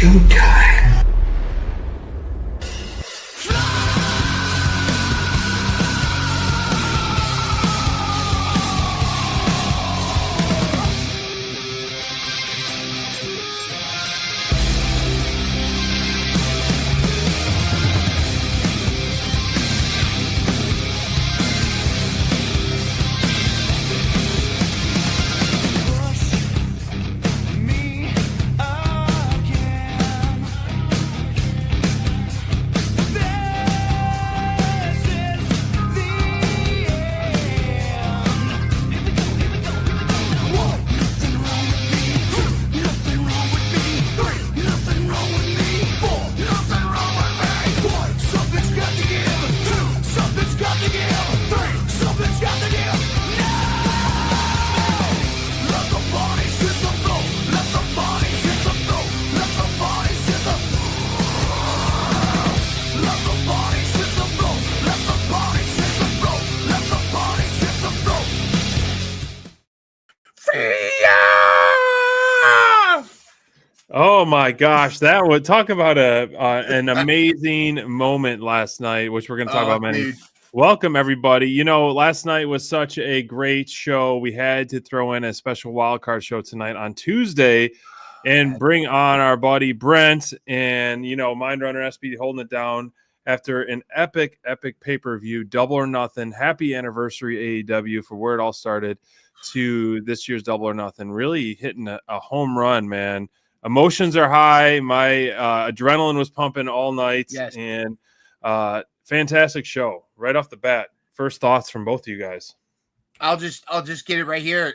Showtime. Oh my gosh, that would talk about an amazing moment last night, which we're going to talk about many. Dude. Welcome everybody. You know, last night was such a great show. We had to throw in a special wildcard show tonight on Tuesday and bring on our buddy Brent and, you know, Myndrunner SB holding it down after an epic pay-per-view, Double or Nothing. Happy anniversary AEW for where it all started to this year's Double or Nothing. Really hitting a home run, man. Emotions are high. My adrenaline was pumping all night. Yes. And fantastic show right off the bat. First thoughts from both of you guys. I'll just get it right here.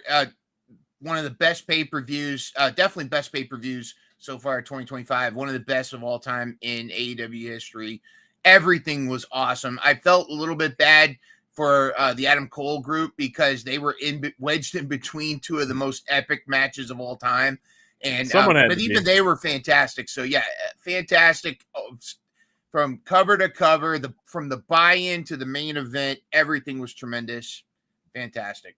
One of the best pay-per-views, definitely best pay-per-views so far 2025. One of the best of all time in AEW history. Everything was awesome. I felt a little bit bad for the Adam Cole group because they were wedged in between two of the most epic matches of all time. And but even they were fantastic. So yeah, fantastic from cover to cover. From the buy-in to the main event, everything was tremendous. Fantastic.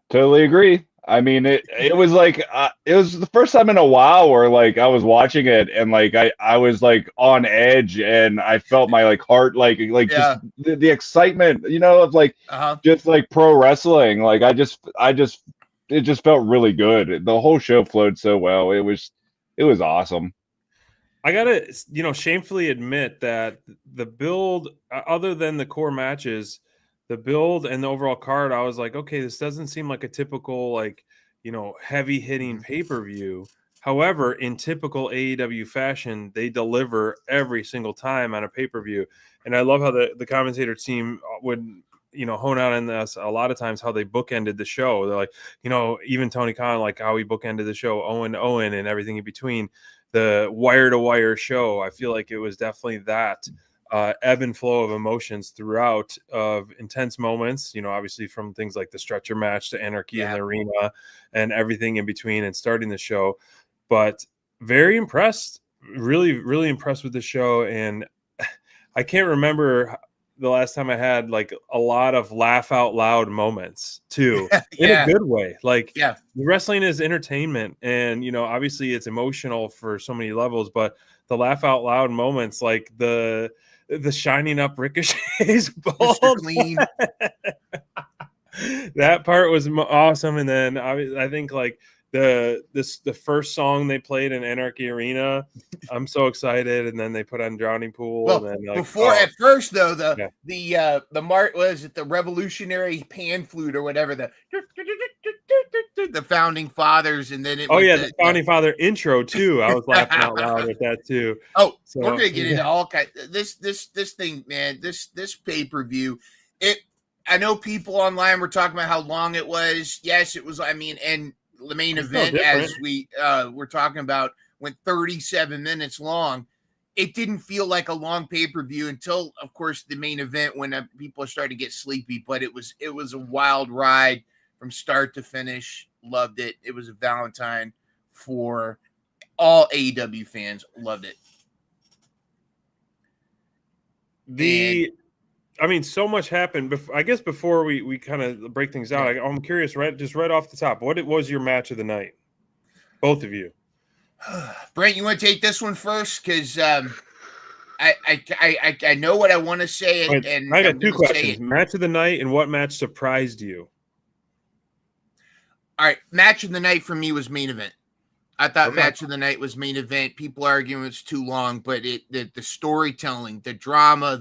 Totally agree. I mean, it was like it was the first time in a while where like I was watching it and like I was like on edge and I felt my like heart like Yeah. just the excitement, you know, of like just like pro wrestling. Like it just felt really good. The whole show flowed so well. It was awesome. I gotta, you know, shamefully admit that the build, other than the core matches, the build and the overall card, I was like, okay, this doesn't seem like a typical, like, you know, heavy hitting pay-per-view. However, in typical AEW fashion, they deliver every single time on a pay-per-view. And I love how the commentator team would, you know, hone out on this a lot of times, how they bookended the show. They're like, you know, even Tony Khan, like how he bookended the show, Owen and everything in between, the wire to wire show. I feel like it was definitely that ebb and flow of emotions throughout, of intense moments, you know, obviously from things like the stretcher match to Anarchy in the arena and everything in between and starting the show. But very impressed, really impressed with the show. And I can't remember the last time I had like a lot of laugh out loud moments too, in a good way. Like wrestling is entertainment, and you know, obviously it's emotional for so many levels, but the laugh out loud moments, like the shining up Ricochet's ball, that part was awesome. And then I think like the first song they played in Anarchy Arena, I'm so excited. And then they put on Drowning Pool. Well, and then at first though, the Mart was it the Revolutionary Pan Flute or whatever, the Founding Fathers, and then the Founding Father intro too. I was laughing out loud at that too. Oh, so, we're gonna get into all kinds. This thing, man. This pay-per-view. I know people online were talking about how long it was. Yes, it was. I mean, and the main event, as we were talking about, went 37 minutes long. It didn't feel like a long pay-per-view until, of course, the main event when people started to get sleepy. But it was a wild ride from start to finish. Loved it. It was a Valentine for all AEW fans. Loved it. I mean, so much happened. I guess before we kind of break things down, I'm curious, right off the top, what was your match of the night? Both of you. Brent, you want to take this one first? Because I know what I want to say, Wait, and I I'm got two going to say questions: it. match of the night and what match surprised you? All right, match of the night for me was main event. I thought Okay. match of the night was main event. People arguing it's too long, but the storytelling, the drama,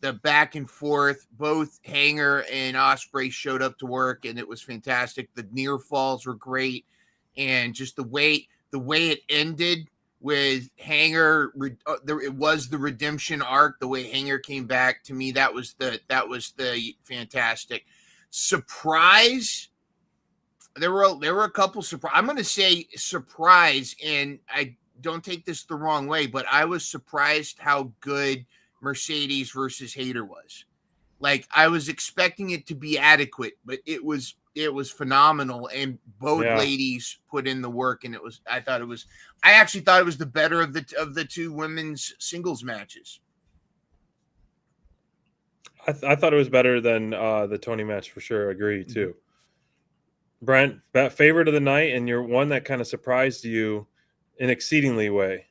the back and forth, both Hanger and Ospreay showed up to work, and it was fantastic. The near falls were great, and just the way it ended with Hanger, it was the redemption arc. The way Hanger came back, to me, that was the fantastic surprise. There were a couple surprise. I'm going to say surprise, and I don't take this the wrong way, but I was surprised how good Mercedes versus Hayter was. Like, I was expecting it to be adequate, but it was phenomenal, and both ladies put in the work, and I actually thought it was the better of the two women's singles matches. I thought it was better than the Tony match for sure. Agree too. Brent, that favorite of the night, and your one that kind of surprised you in exceedingly way.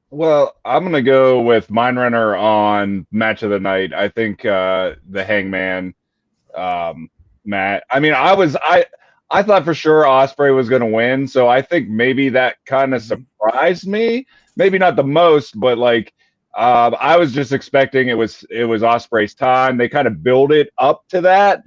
Well, I'm gonna go with Myndrunner on match of the night. I think the Hangman match. I mean, I thought for sure Ospreay was gonna win, so I think maybe that kind of surprised me. Maybe not the most, but like I was just expecting it was Ospreay's time. They kind of build it up to that,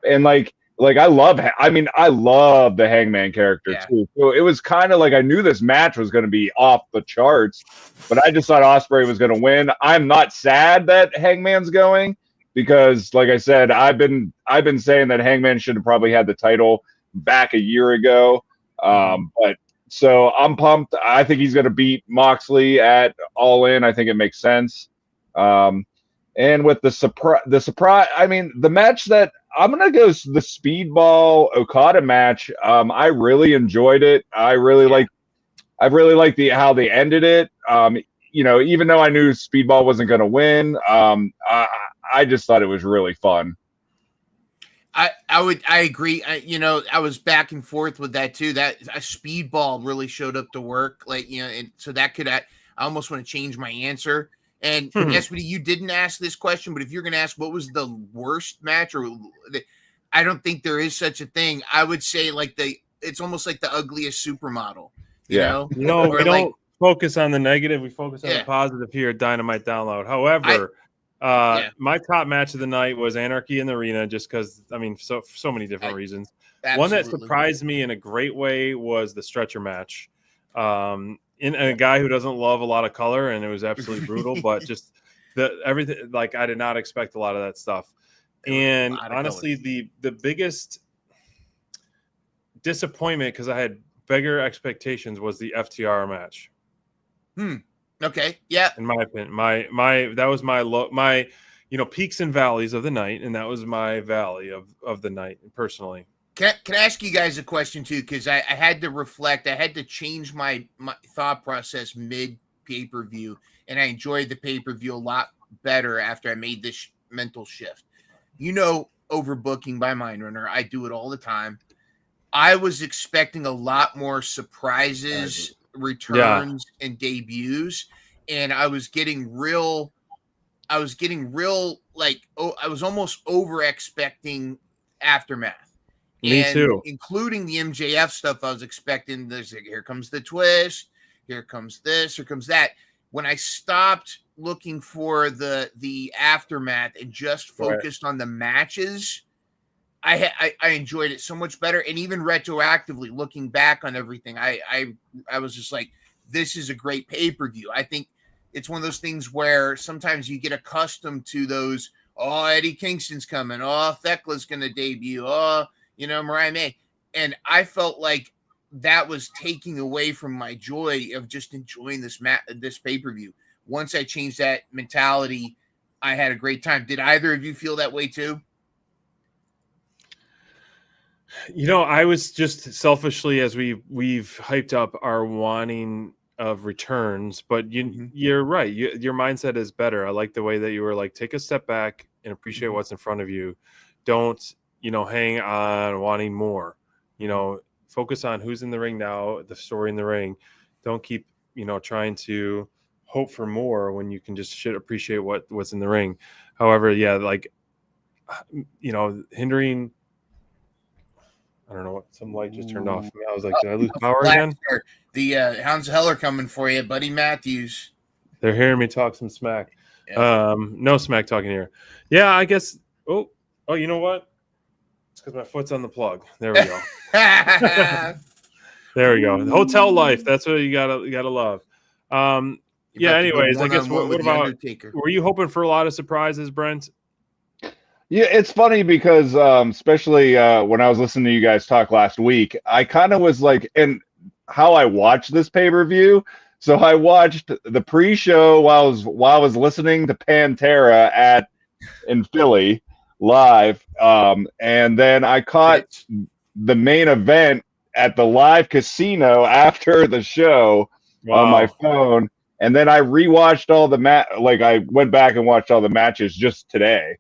and like I love the Hangman character too. So it was kind of like I knew this match was going to be off the charts, but I just thought Ospreay was going to win. I'm not sad that Hangman's going because, like I said, I've been saying that Hangman should have probably had the title back a year ago. But so I'm pumped. I think he's going to beat Moxley at All In. I think it makes sense. And with the surprise, I mean, the match that I'm gonna go the Speedball Okada match. I really enjoyed it. I really like how they ended it. Even though I knew Speedball wasn't gonna win, I just thought it was really fun. I agree. I was back and forth with that too. That a Speedball really showed up to work, and so that could. I almost want to change my answer. And SPD, you didn't ask this question, but if you're going to ask what was the worst match, I don't think there is such a thing. I would say it's almost like the ugliest supermodel. You know, we don't focus on the negative; we focus on the positive here at Dynamite Download. However, my top match of the night was Anarchy in the Arena, just because for so many different reasons. Absolutely. One that surprised me in a great way was the stretcher match. In a guy who doesn't love a lot of color, and it was absolutely brutal, but just everything, like I did not expect a lot of that stuff. And honestly, the biggest disappointment, because I had bigger expectations, was the FTR match. Okay. Yeah. In my opinion, that was my peaks and valleys of the night, and that was my valley of the night personally. Can I ask you guys a question too? Because I had to reflect. I had to change my thought process mid pay-per-view, and I enjoyed the pay-per-view a lot better after I made this mental shift. Overbooking by Myndrunner. I do it all the time. I was expecting a lot more surprises, returns, and debuts, and I was getting real I was almost over expecting Aftermath. Me too. Including the MJF stuff, I was expecting here comes the twist, here comes this, here comes that. When I stopped looking for the Aftermath and just focused on the matches, I enjoyed it so much better. And even retroactively looking back on everything, I was just like, this is a great pay-per-view. I think it's one of those things where sometimes you get accustomed to those, Eddie Kingston's coming, Thekla's going to debut, Mariah May. And I felt like that was taking away from my joy of just enjoying this pay-per-view. Once I changed that mentality, I had a great time. Did either of you feel that way too? I was just selfishly, as we've hyped up our wanting of returns, but you're right. Your mindset is better. I like the way that you were like, take a step back and appreciate what's in front of you. Don't, hang on wanting more, focus on who's in the ring now, the story in the ring. Don't keep, trying to hope for more when you can just appreciate what's in the ring. However, yeah, like, hindering. I don't know what, some light just turned off. I was like, did I lose power again? The Hounds of Hell are coming for you, Buddy Matthews. They're hearing me talk some smack. Yeah. No smack talking here. Yeah, I guess. Oh, you know what? It's because my foot's on the plug. There we go. There we go. Hotel life. That's what you gotta love. Yeah. Anyways, I guess what about? Were you hoping for a lot of surprises, Brent? Yeah, it's funny because especially when I was listening to you guys talk last week, I kind of was like, and how I watched this pay-per-view. So I watched the pre-show while I was listening to Pantera in Philly live, and then I caught the main event at the live casino after the show on my phone, and then I rewatched all the I went back and watched all the matches just today.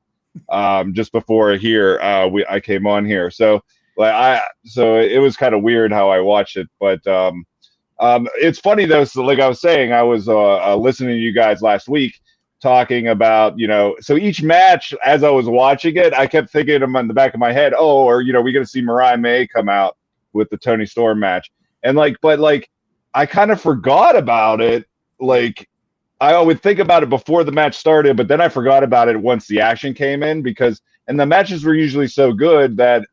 Just before here, I came on here, so it was kind of weird how I watched it, but it's funny though. So like I was saying, I was listening to you guys last week talking about, so each match as I was watching it, I kept thinking in the back of my head, we're going to see Mariah May come out with the Toni Storm match, and but I kind of forgot about it. Like, I would think about it before the match started, but then I forgot about it once the action came in and the matches were usually so good that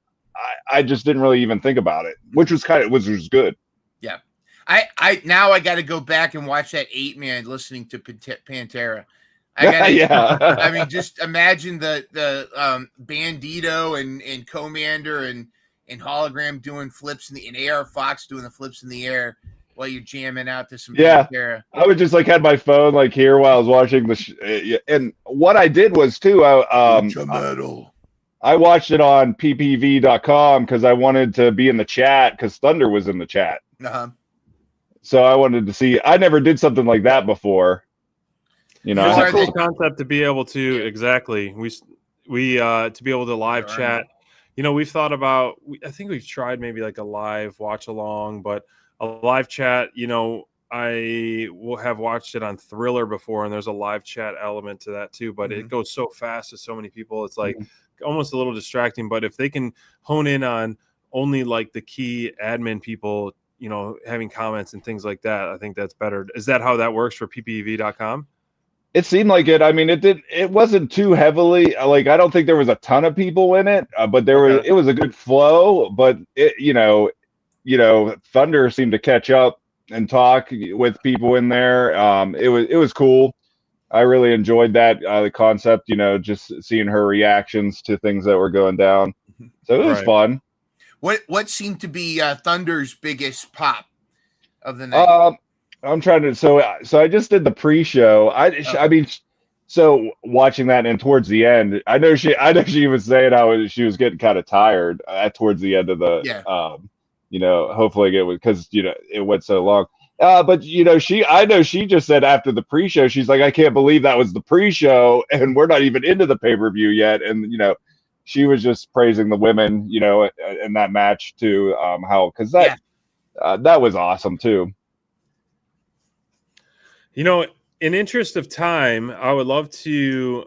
I just didn't really even think about it, which was good. Yeah. I got to go back and watch that 8-man listening to Pantera. Yeah. I mean, just imagine the Bandito and Commander and Hologram doing flips and AR Fox doing the flips in the air while you're jamming out to some Pantera. I would just had my phone here while I was watching the and what I did was too, I watched it on ppv.com because I wanted to be in the chat because Thunder was in the chat. So I wanted to see. I never did something like that before. It's a cool concept to be able to exactly. We to be able to live chat. We've thought about. I think we've tried maybe a live watch along, but a live chat. I will have watched it on Thriller before, and there's a live chat element to that too. But it goes so fast to so many people. It's almost a little distracting. But if they can hone in on only the key admin people, having comments and things like that, I think that's better. Is that how that works for ppv.com? It seemed like it. I mean, it wasn't too heavily, I don't think there was a ton of people in it, but it was a good flow, but Thunder seemed to catch up and talk with people in there. It was cool. I really enjoyed that, the concept, just seeing her reactions to things that were going down. So it was fun. What seemed to be Thunder's biggest pop of the night? I'm trying to. So I just did the pre-show. I mean, so watching that and towards the end, I know she was saying how she was getting kind of tired towards the end of the. Hopefully it was because it went so long. But I know she just said after the pre-show, she's like, I can't believe that was the pre-show and we're not even into the pay-per-view yet, and she was just praising the women, in that match too. Because that was awesome too. In interest of time, I would love to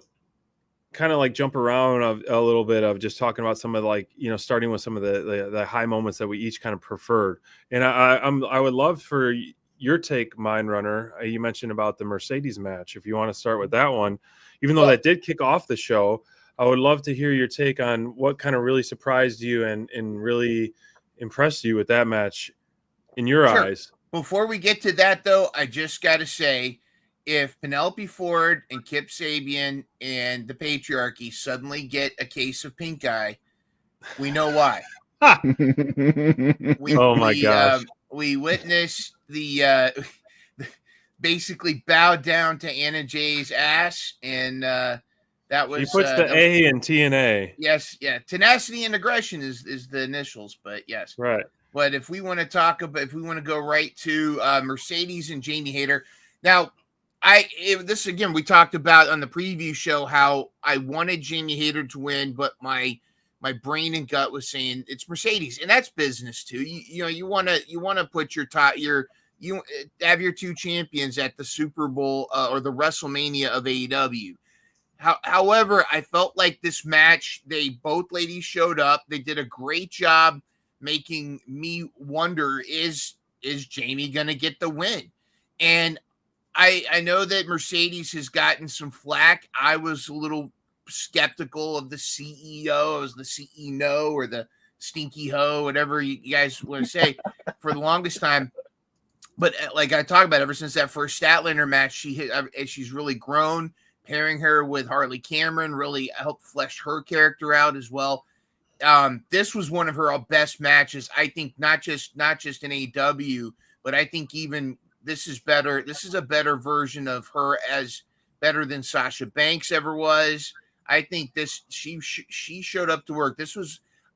kind of jump around a little bit of just talking about some of starting with some of the high moments that we each kind of preferred. And I would love for your take, Myndrunner. You mentioned about the Mercedes match. If you want to start with that one, even though that did kick off the show, I would love to hear your take on what kind of really surprised you and really impressed you with that match in your eyes. Before we get to that, though, I just got to say, if Penelope Ford and Kip Sabian and the Patriarchy suddenly get a case of pink eye, we know why. Gosh. We witnessed the basically bowed down to Anna Jay's ass, and that was. He puts the A in TNA. Yes, yeah. Tenacity and aggression is the initials, but yes. Right. But if we want to go right to Mercedes and Jamie Hayter. Now, this again, we talked about on the preview show how I wanted Jamie Hayter to win, but my brain and gut was saying it's Mercedes, and that's business too. You want to put your you have your two champions at the Super Bowl or the WrestleMania of AEW. However, I felt like this match, both ladies showed up. They did a great job making me wonder, is Jamie going to get the win? And I know that Mercedes has gotten some flack. I was a little skeptical of the CEO. I was the CEO or the stinky hoe, whatever you guys want to say, for the longest time. But like I talked about, ever since that first Statlander match, she's really grown. Pairing her with Harley Cameron really helped flesh her character out as well. This was one of her best matches, I think, not just in AEW, but I think even this is better. This is a better version of her, as better than Sasha Banks ever was. I think she showed up to work.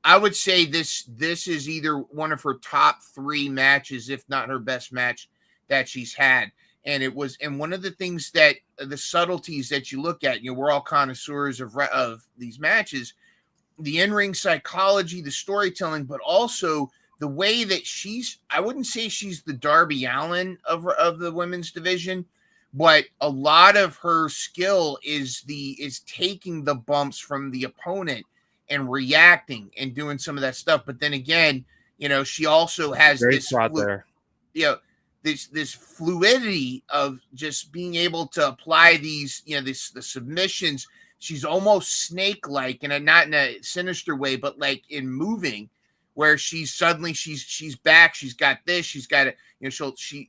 I would say this is either one of her top 3 matches, if not her best match that she's had. And one of the things that the subtleties that you look at, we're all connoisseurs of these matches, the in-ring psychology, the storytelling, but also the way that I wouldn't say she's the Darby Allin of the women's division, but a lot of her skill is taking the bumps from the opponent and reacting and doing some of that stuff. But then again, she also has Great spot there. This fluidity of just being able to apply these, the submissions. She's almost snake-like, and not in a sinister way, but like in moving, where she's back. She's got this. She's got it.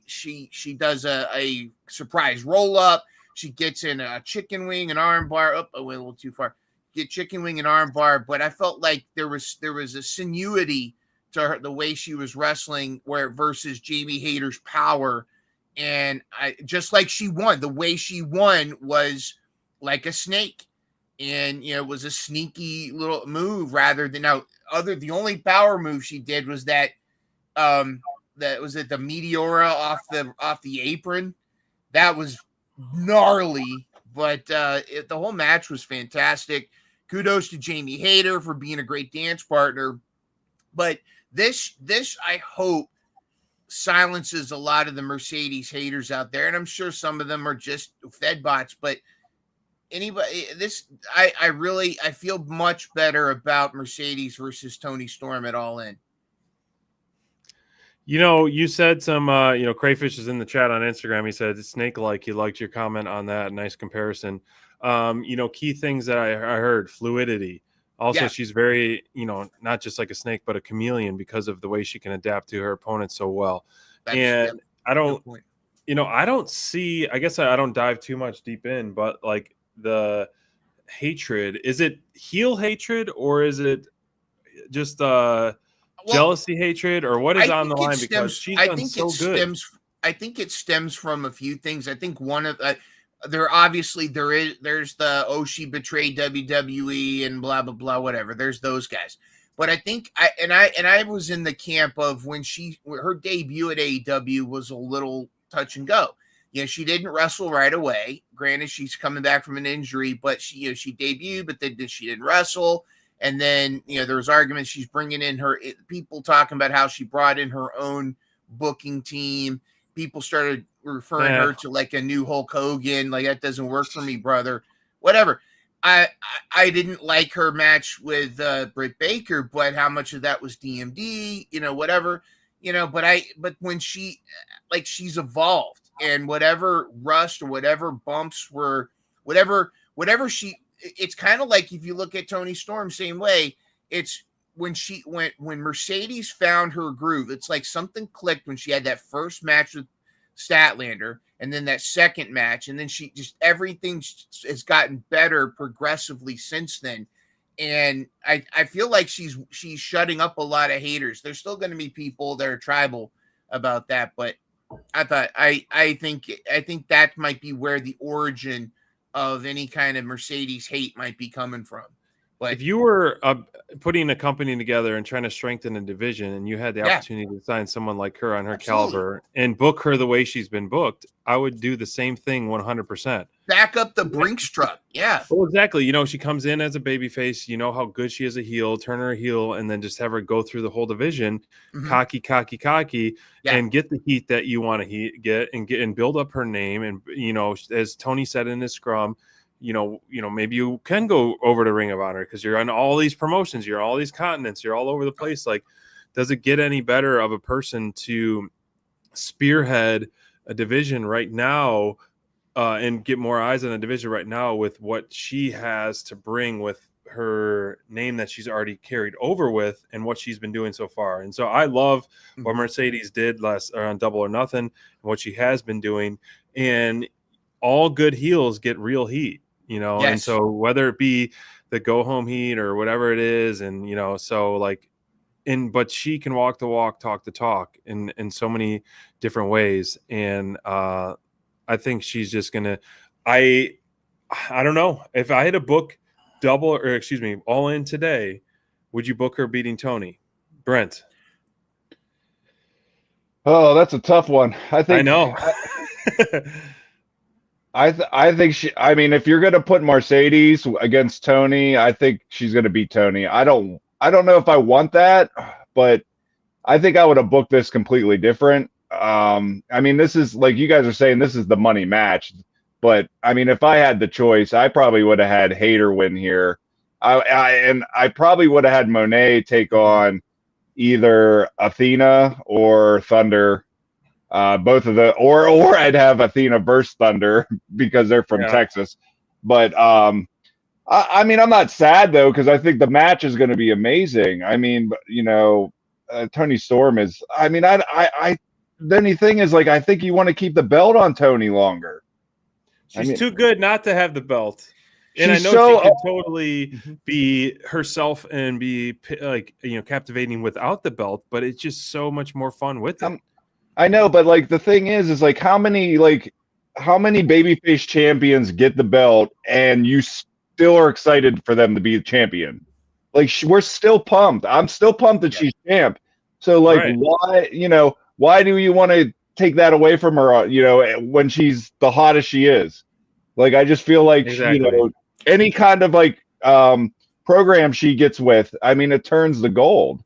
She does a surprise roll-up. She gets in a chicken wing, an arm bar. Oh, I went a little too far. Get chicken wing and arm bar, but I felt like there was a sinuity to her, the way she was wrestling, versus Jamie Hayter's power. And just like she won, the way she won was like a snake, and it was a sneaky little move rather than the only power move she did was that was it the Meteora off the apron. That was gnarly, but the whole match was fantastic. Kudos to Jamie Hayter for being a great dance partner. But this I hope silences a lot of the Mercedes haters out there, and I'm sure some of them are just fed bots. But I feel much better about Mercedes versus Toni Storm at All In. You said some, Crayfish is in the chat on Instagram. He said snake-like. He liked your comment on that. Nice comparison. Key things that I heard: fluidity. Also, she's very, not just like a snake, but a chameleon because of the way she can adapt to her opponent so well. I don't see, I guess I don't dive too much deep in, but like the hatred, is it heel hatred or is it just jealousy hatred, or what is on the line? Because she's done so good. I think it stems from a few things. I think one of there's the she betrayed WWE and blah blah blah, whatever. There's those guys. But I think I was in the camp of when her debut at AEW was a little touch and go. She didn't wrestle right away. Granted, she's coming back from an injury, but she debuted, but then she didn't wrestle. And then, there was arguments. She's bringing in people talking about how she brought in her own booking team. People started referring her to like a new Hulk Hogan. Like, that doesn't work for me, brother. Whatever. I didn't like her match with Britt Baker, but how much of that was DMD, whatever, but when she's evolved, and whatever rust or whatever bumps were, whatever it's kind of like, if you look at Toni Storm, same way. It's when Mercedes found her groove, it's like something clicked when she had that first match with Statlander, and then that second match, and then everything has gotten better progressively since then. And I feel like she's shutting up a lot of haters. There's still going to be people that are tribal about that, but I think that might be where the origin of any kind of Mercedes hate might be coming from. But if you were putting a company together and trying to strengthen a division, and you had the opportunity to sign someone like her on her caliber and book her the way she's been booked, I would do the same thing 100%. Back up the Brinks truck. Yeah. Well, exactly. You know, she comes in as a babyface. You know how good she is a heel. Turn her a heel, and then just have her go through the whole division, cocky, and get the heat that you want to get and build up her name. And you know, as Tony said in his scrum, you know, maybe you can go over to Ring of Honor because you're on all these promotions, you're on all these continents, you're all over the place. Like, does it get any better of a person to spearhead a division right now? And get more eyes on the division right now with what she has to bring with her name that she's already carried over with and what she's been doing so far. And so I love what Mercedes did on Double or Nothing and what she has been doing. And all good heels get real heat, you know. Yes. And so whether it be the go home heat or whatever it is, and you know, so like but she can walk the walk, talk the talk in so many different ways. And I think she's just gonna. I don't know if I had a book All In today. Would you book her beating Tony? Brent? Oh, that's a tough one. I know. I think she. I mean, if you're gonna put Mercedes against Tony, I think she's gonna beat Tony. I don't know if I want that, but I think I would have booked this completely different. I mean, this is like you guys are saying, this is the money match, but I mean, if I had the choice, I probably would have had Hayter win here. I probably would have had Monet take on either Athena or Thunder, both of or I'd have Athena versus Thunder because they're from Texas. But I mean, I'm not sad though because I think the match is going to be amazing. I mean, you know, Tony Storm is. I mean, the only thing is, like, I think you want to keep the belt on Tony longer. She's too good not to have the belt. And I know she can totally be herself and be like, you know, captivating without the belt, but it's just so much more fun with it. I know, but like the thing is like how many babyface champions get the belt and you still are excited for them to be the champion? Like we're still pumped. I'm still pumped that she's champ. So like why do you want to take that away from her, you know, when she's the hottest she is? Like, I just feel like, you know, any kind of like program she gets with, I mean, it turns the gold.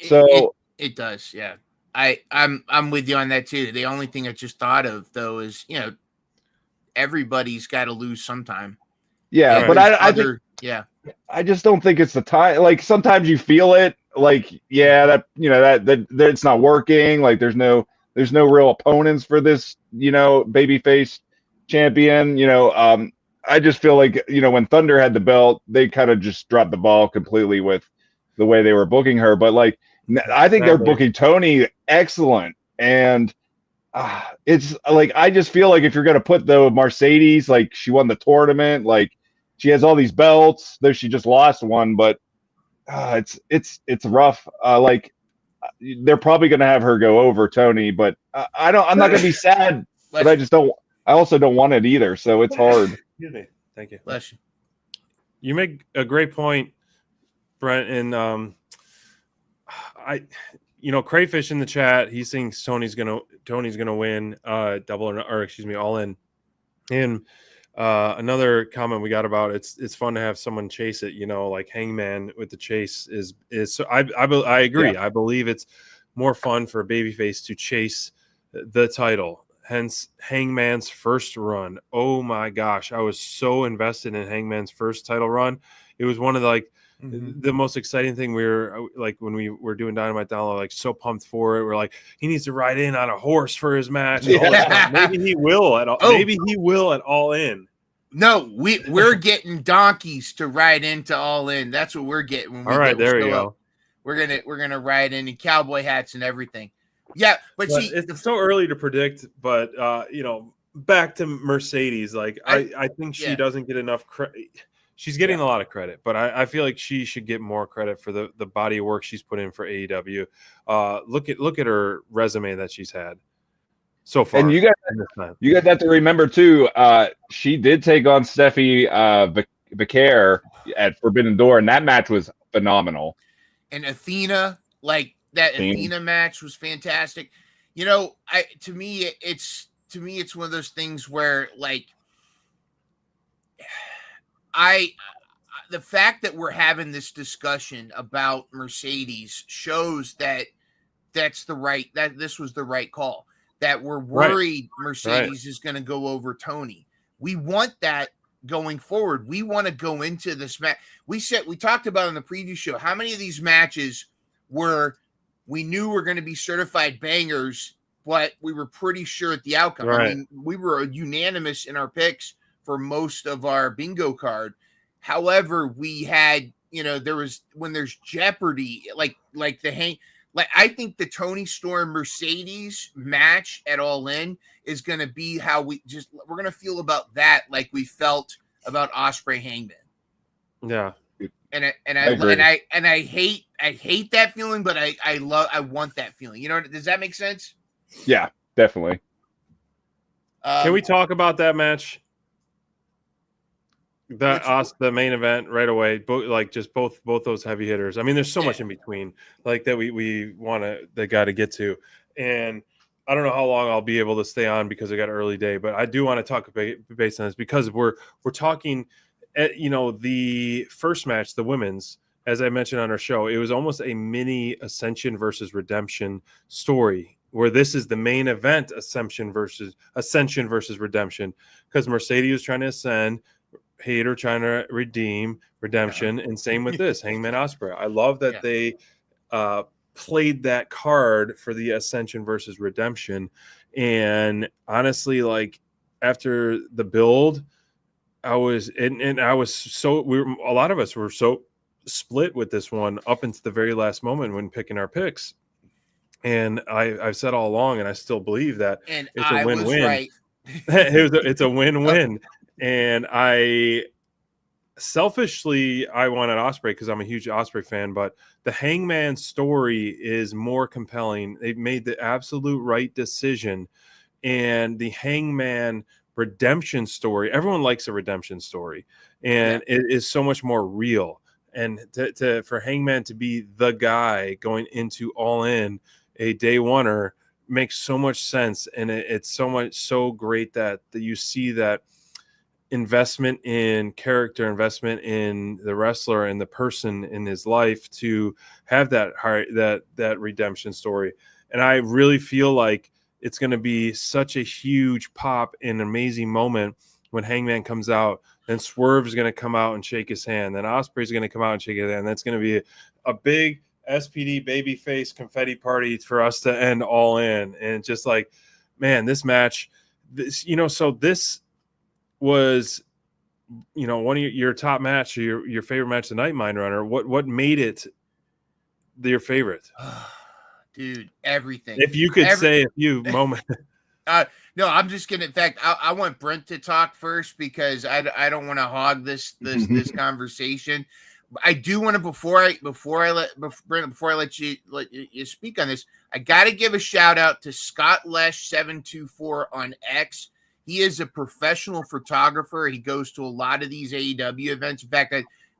So it does. Yeah. I'm with you on that too. The only thing I just thought of though is, you know, everybody's got to lose sometime. Yeah. But I just don't think it's the time. Like sometimes you feel it. Like, that, you know, that it's not working. Like there's no real opponents for this, you know, babyface champion, you know. I just feel like, you know, when Thunder had the belt, they kind of just dropped the ball completely with the way they were booking her. But like, I think they're booking Tony excellent. And it's like, I just feel like if you're going to put the Mercedes, like she won the tournament, like she has all these belts, though she just lost one, but it's rough. Like they're probably going to have her go over Tony, but I'm not going to be sad, but I also don't want it either. So it's hard. Excuse me. Thank you. Bless you. You make a great point, Brent. And Crayfish in the chat, he thinks Tony's gonna win All In. And another comment we got about it's fun to have someone chase it, you know, like Hangman with the chase is so I agree. I believe it's more fun for a babyface to chase the title. Hence Hangman's first run. Oh my gosh, I was so invested in Hangman's first title run. It was one of the the most exciting thing. We were like when we were doing Dynamite download, like so pumped for it. We're like, he needs to ride in on a horse for his match. Maybe he will at all. Maybe he will at All In. No, we're getting donkeys to ride into All In. That's what we're getting. When we all right, there you go. We're gonna ride in cowboy hats and everything. Yeah, but see, it's so early to predict. But you know, back to Mercedes. Like I think she doesn't get enough credit. She's getting a lot of credit, but I feel like she should get more credit for the body of work she's put in for AEW. Look at her resume that she's had so far. And you guys have to remember too, she did take on Steffi Vicaire at Forbidden Door, and that match was phenomenal. And Athena, like that Athena match was fantastic. You know, to me it's one of those things where like the fact that we're having this discussion about Mercedes shows that this was the right call. That we're worried Mercedes is going to go over Tony. We want that going forward. We want to go into this match. We talked about in the preview show how many of these matches we knew were going to be certified bangers, but we were pretty sure at the outcome. I mean, we were unanimous in our picks for most of our bingo card. However, we had, when there's jeopardy, like I think the Tony Storm Mercedes match at All In is going to be how we're going to feel about that, like we felt about Ospreay Hangman. Yeah. And I hate that feeling, but I want that feeling. Does that make sense? Yeah, definitely. Can we talk about that match? The main event right away, both those heavy hitters. I mean, there's so much in between, like that we got to get to, and I don't know how long I'll be able to stay on because I got an early day, but I do want to talk based on this because we're talking, the first match, the women's, as I mentioned on our show, it was almost a mini Ascension versus Redemption story, where this is the main event, Ascension versus Redemption, because Mercedes was trying to ascend. Hater trying to redeem redemption, and same with this Hangman Ospreay. I love that they played that card for the Ascension versus Redemption, and honestly, like after the build, a lot of us were so split with this one up into the very last moment when picking our picks, and I've said all along, and I still believe that it's a win-win. Right. It's a win-win. And I wanted Ospreay because I'm a huge Ospreay fan, but the Hangman story is more compelling. They've made the absolute right decision, and the Hangman redemption story, everyone likes a redemption story, and it is so much more real. And for Hangman to be the guy going into All In, a day oneer, makes so much sense, and it's so great that you see that investment in character, investment in the wrestler and the person in his life to have that redemption story. And I really feel like it's going to be such a huge pop and amazing moment when Hangman comes out. Then Swerve is going to come out and shake his hand. Then Ospreay is going to come out and shake his hand. That's going to be a big SPD babyface confetti party for us to end All In. And just like, man, this match, so this was, one of your top match, or your favorite match tonight, Myndrunner. What made it your favorite? Dude, everything. If you could say a few moments. No, I'm just gonna. In fact, I want Brent to talk first because I don't want to hog this conversation. I do want to before I let you speak on this. I got to give a shout out to Scott Lesh 724 on X. He is a professional photographer. He goes to a lot of these AEW events. In fact,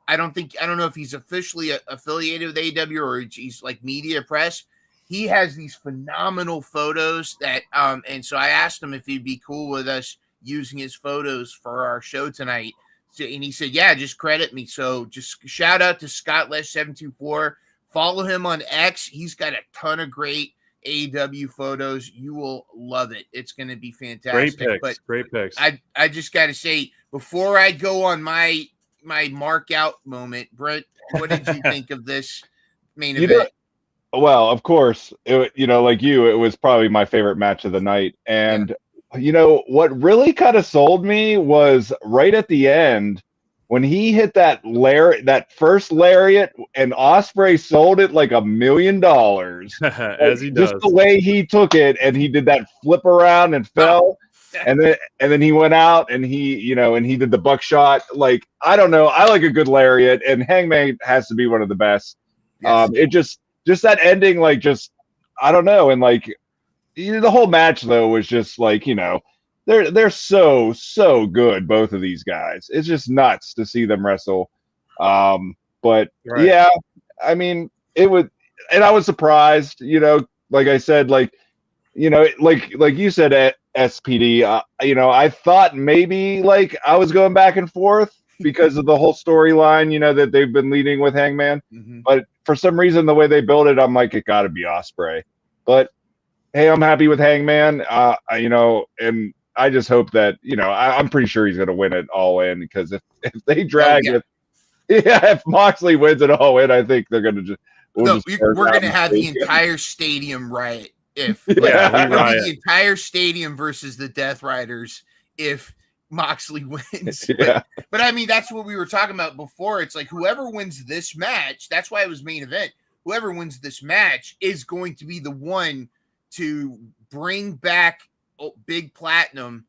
I don't know if he's officially affiliated with AEW or he's like media press. He has these phenomenal photos that, and so I asked him if he'd be cool with us using his photos for our show tonight. So, and he said, yeah, just credit me. So just shout out to Scott Lesh 724. Follow him on X. He's got a ton of great AEW photos. You will love it. It's going to be fantastic. Great picks. I just got to say, before I go on my mark out moment, Brent, what did you think of this main event? Well, of course, like you, it was probably my favorite match of the night. And what really kind of sold me was right at the end when he hit that first lariat, and Ospreay sold it like $1 million. As he does. Just the way he took it, and he did that flip around and fell. And then he went out and he did the buckshot. Like, I don't know. I like a good lariat, and Hangman has to be one of the best. Yes. It just that ending, like, just, I don't know. And like, the whole match though was just like, they're so good, both of these guys. It's just nuts to see them wrestle. But Right. yeah, I mean, it would, and I was surprised, like I said, like you said at SPD, I thought maybe like I was going back and forth because of the whole storyline, that they've been leading with Hangman. Mm-hmm. But for some reason, the way they built it, I'm like, it got to be Ospreay. But hey, I'm happy with Hangman. And I just hope that I'm pretty sure he's going to win it all in, because if they drag it, if Moxley wins it all in, I think they're going to just. We're going to have the entire stadium riot. If it'll be the entire stadium versus the Death Riders if Moxley wins. But I mean, that's what we were talking about before. It's like whoever wins this match, that's why it was main event. Whoever wins this match is going to be the one to bring back Big Platinum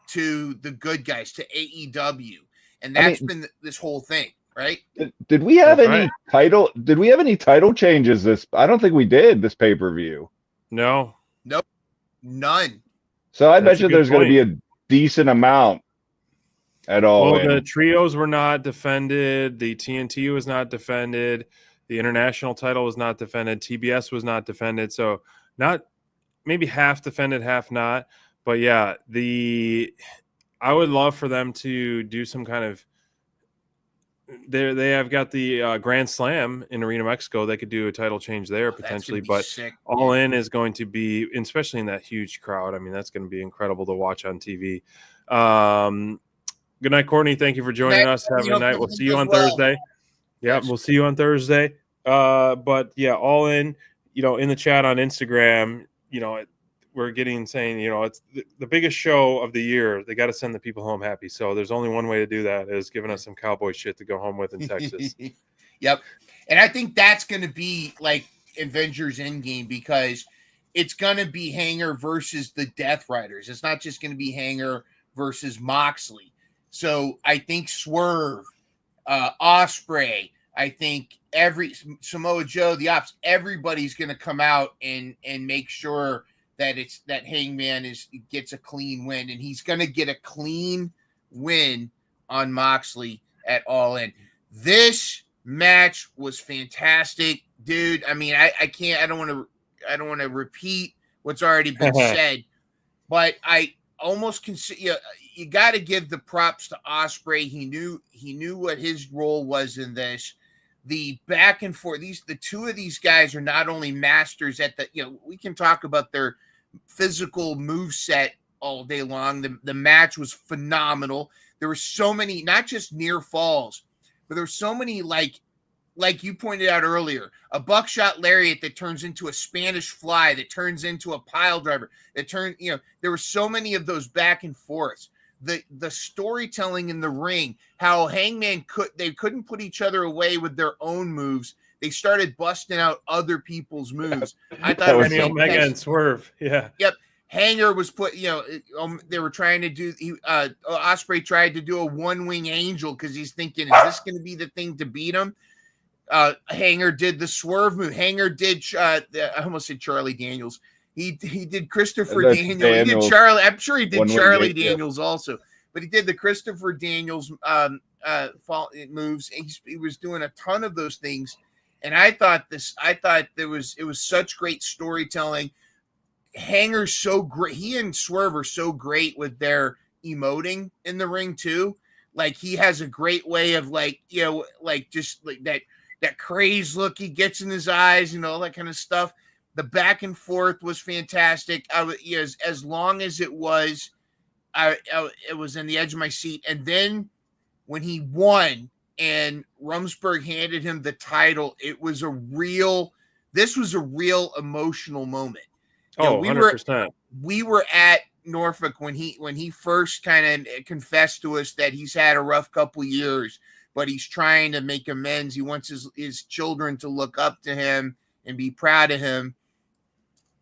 to the good guys, to AEW. And that's been this whole thing, right? Did we have any title? Did we have any title changes I don't think we did this pay-per-view. No. Nope. None. So I bet you there's going to be a decent amount at all. Well, the trios were not defended. The TNT was not defended. The international title was not defended. TBS was not defended. So not maybe half defended, half not. But yeah, I would love for them to do some kind of. They have got the Grand Slam in Arena Mexico. They could do a title change there potentially, but sick. All In is going to be, especially in that huge crowd. I mean, that's going to be incredible to watch on TV. Good night, Courtney. Thank you for joining us. Have a good night. We'll see you on Thursday. Yeah, we'll see you on Thursday. But yeah, All In, in the chat on Instagram, we're saying, it's the biggest show of the year. They got to send the people home happy. So there's only one way to do that, is giving us some cowboy shit to go home with in Texas. Yep. And I think that's going to be like Avengers Endgame, because it's going to be Hanger versus the Death Riders. It's not just going to be Hanger versus Moxley. So I think Swerve, Ospreay, I think Samoa Joe, the Ops, everybody's going to come out and make sure that Hangman gets a clean win, and he's going to get a clean win on Moxley at All In. This match was fantastic, dude. I mean, I don't want to repeat what's already been said, but I almost consider you got to give the props to Ospreay. He knew what his role was in this. The back and forth, the two of these guys are not only masters at we can talk about their physical move set all day long. The match was phenomenal. There were so many, not just near falls, but there were so many, like you pointed out earlier, a buckshot lariat that turns into a Spanish fly, that turns into a pile driver, there were so many of those back and forths. The storytelling in the ring, how Hangman couldn't put each other away with their own moves. They started busting out other people's moves. I thought it was Omega and Swerve. Yeah. Yep. Hanger was they were trying to do. Ospreay tried to do a one-wing angel because he's thinking, is this going to be the thing to beat him? Hanger did the Swerve move. Hanger did. I almost said Charlie Daniels. He did Christopher Daniels. He did Charlie. I'm sure he did Charlie Daniels also, but he did the Christopher Daniels moves. He was doing a ton of those things. And I thought it was such great storytelling. Hanger's so great. He and Swerve are so great with their emoting in the ring too. Like, he has a great way of just that crazed look he gets in his eyes, all that kind of stuff. The back and forth was fantastic. As long as it was, it was in the edge of my seat. And then when he won, and Rumsberg handed him the title, this was a real emotional moment. 100%. We were at Norfolk when he first kind of confessed to us that he's had a rough couple years, but he's trying to make amends. He wants his children to look up to him and be proud of him.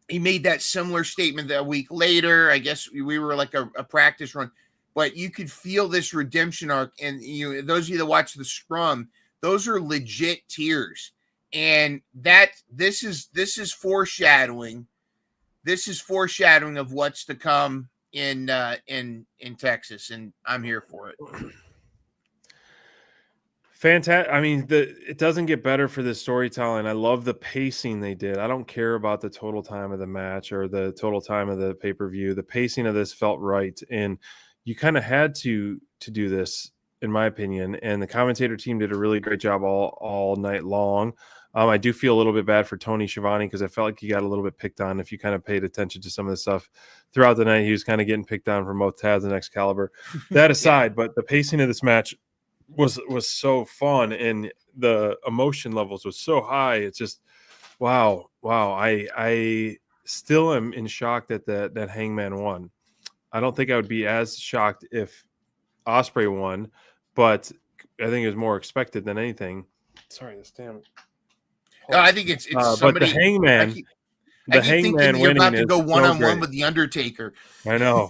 He made that similar statement that a week later. I guess we were like a practice run. But you could feel this redemption arc, and those of you that watch the Scrum, those are legit tears, and this is foreshadowing. This is foreshadowing of what's to come in Texas, and I'm here for it. Fantastic. I mean, it doesn't get better for this storytelling. I love the pacing they did. I don't care about the total time of the match or the total time of the pay-per-view. The pacing of this felt right, and you kind of had to do this, in my opinion. And the commentator team did a really great job all night long. I do feel a little bit bad for Tony Schiavone because I felt like he got a little bit picked on. If you kind of paid attention to some of the stuff throughout the night, he was kind of getting picked on from both Taz and Excalibur. That aside, but the pacing of this match was so fun, and the emotion levels was so high. It's just wow. I still am in shock that Hangman won. I don't think I would be as shocked if Ospreay won, but I think it was more expected than anything. Sorry, this damn. No, I think it's somebody. But the Hangman, I keep thinking Hangman you're about winning to go is one-on-one with the Undertaker. I know.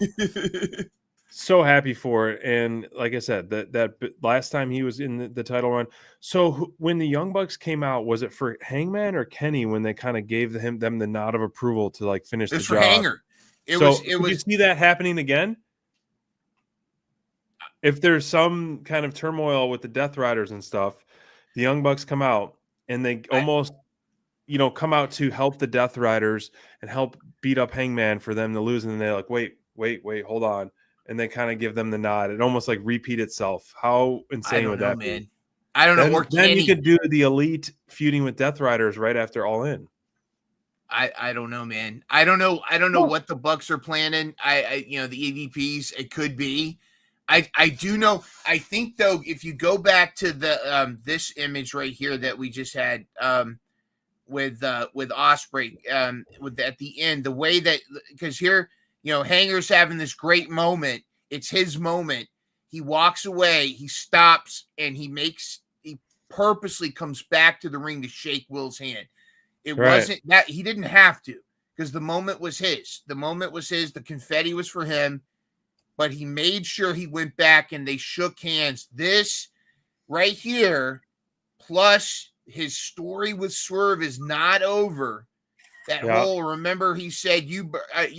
So happy for it, and like I said, that last time he was in the title run. So when the Young Bucks came out, was it for Hangman or Kenny when they kind of gave them the nod of approval to like finish the job? It was for Hanger. It was. You see that happening again? If there's some kind of turmoil with the Death Riders and stuff, the Young Bucks come out and they almost, come out to help the Death Riders and help beat up Hangman for them to lose, and then they're like, wait, hold on. And they kind of give them the nod. It almost like repeat itself. How insane would that be? I don't know. Then you could do the Elite feuding with Death Riders right after All In. I don't know, man. I don't know what the Bucks are planning. The EVPs, it could be. I do know. I think though, if you go back to the this image right here that we just had with Ospreay at the end, the way that, because here, Hanger's having this great moment. It's his moment. He walks away, he stops, and he purposely comes back to the ring to shake Will's hand. It wasn't that he didn't have to, because the moment was his. The moment was his. The confetti was for him, but he made sure he went back and they shook hands. This right here, plus his story with Swerve, is not over. That whole, remember he said, you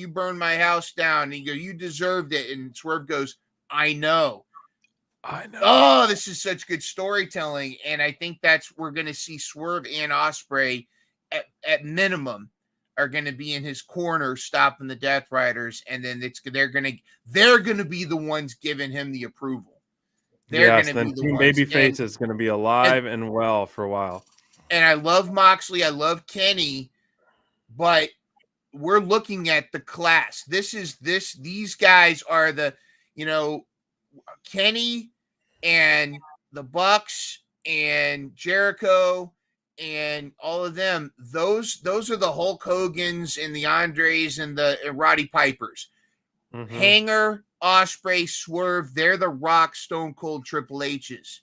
burned my house down. And he goes, you deserved it. And Swerve goes, I know. Oh, this is such good storytelling. And I think we're going to see Swerve and Ospreay at minimum are going to be in his corner stopping the Death Riders. And then they're going to be the ones giving him the approval. They're going to be the ones. Babyface is going to be alive and well for a while. And I love Moxley. I love Kenny. But we're looking at the class. These guys are the, Kenny and the Bucks and Jericho and all of them. Those are the Hulk Hogans and the Andres and the Roddy Pipers. Mm-hmm. Hanger, Ospreay, Swerve. They're the Rock, Stone Cold, Triple H's.